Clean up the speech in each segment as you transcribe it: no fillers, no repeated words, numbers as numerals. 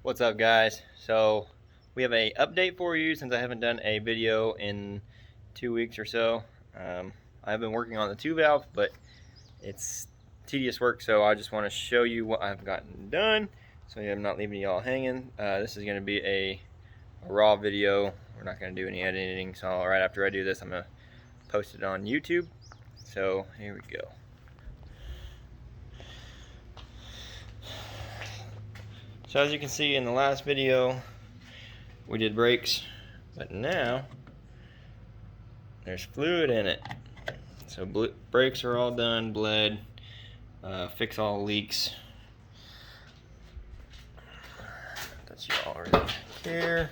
What's up, guys? So we have a update for you since I haven't done a video in 2 weeks or so. I've been working on the 2-valve, but it's tedious work, so I just want to show you what I've gotten done so I'm not leaving you all hanging. This is going to be a raw video. We're not going to do any editing, so right after I do this I'm going to post it on YouTube. So here we go. So as you can see in the last video, we did brakes, but now there's fluid in it. So brakes are all done, bled, fix all leaks. That's you already here.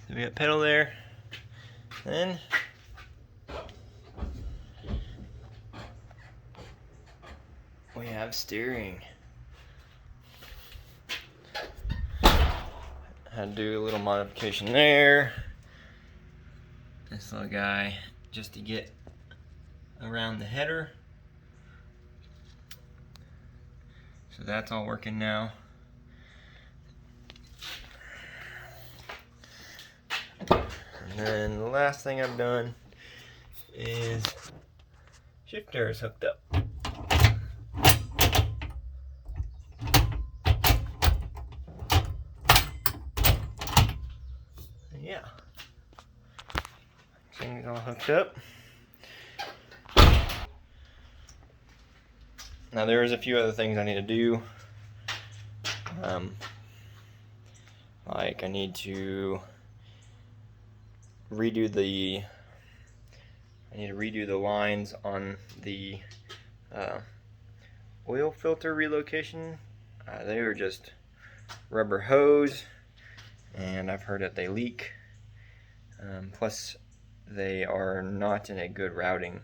So we got pedal there. Then we have steering. Had to do a little modification there. This little guy just to get around the header. So that's all working now. And then the last thing I've done is shifter is hooked up. Yeah, things all hooked up. Now there is a few other things I need to do. Like I need to redo the lines on the oil filter relocation. They were just rubber hose, and I've heard that they leak. Plus, they are not in a good routing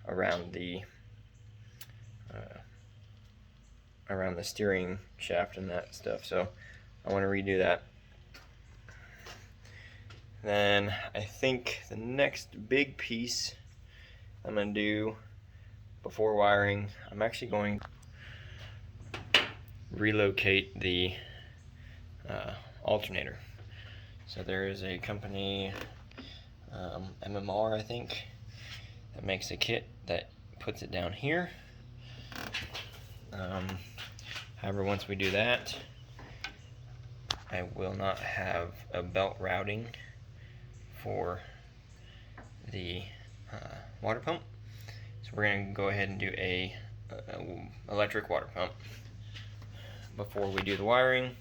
around the steering shaft and that stuff. So I want to redo that. Then I think the next big piece I'm going to do before wiring, I'm actually going to relocate the alternator. So there is a company, MMR I think, that makes a kit that puts it down here. However, once we do that, I will not have a belt routing for the water pump. So we're going to go ahead and do a electric water pump before we do the wiring.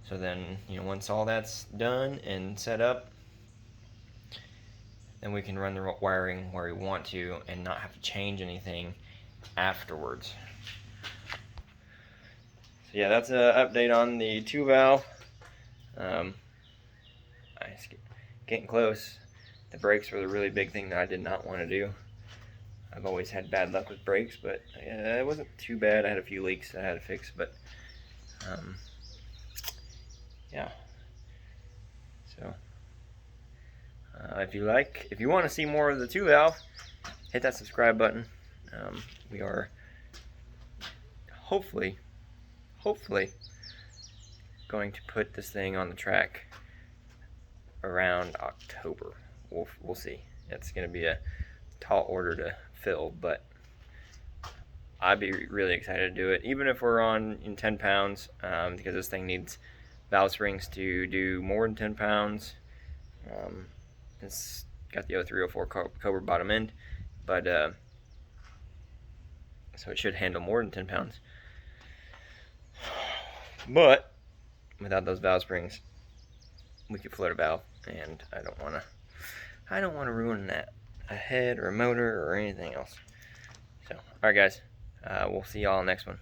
So then, once all that's done and set up, then we can run the wiring where we want to and not have to change anything afterwards. So yeah, that's an update on the 2-valve. It's getting close. The brakes were the really big thing that I did not want to do. I've always had bad luck with brakes, but it wasn't too bad. I had a few leaks that I had to fix, but yeah. So if you want to see more of the 2-valve, hit that subscribe button. We are hopefully going to put this thing on the track around October. We'll see. It's going to be a tall order to fill, but I'd be really excited to do it, even if we're on in 10 pounds, because this thing needs valve springs to do more than 10 pounds. It's got the 0304 Cobra bottom end, but so it should handle more than 10 pounds. But without those valve springs, we could float a valve, and I don't want to ruin that, a head or a motor or anything else. So, all right, guys, we'll see y'all next one.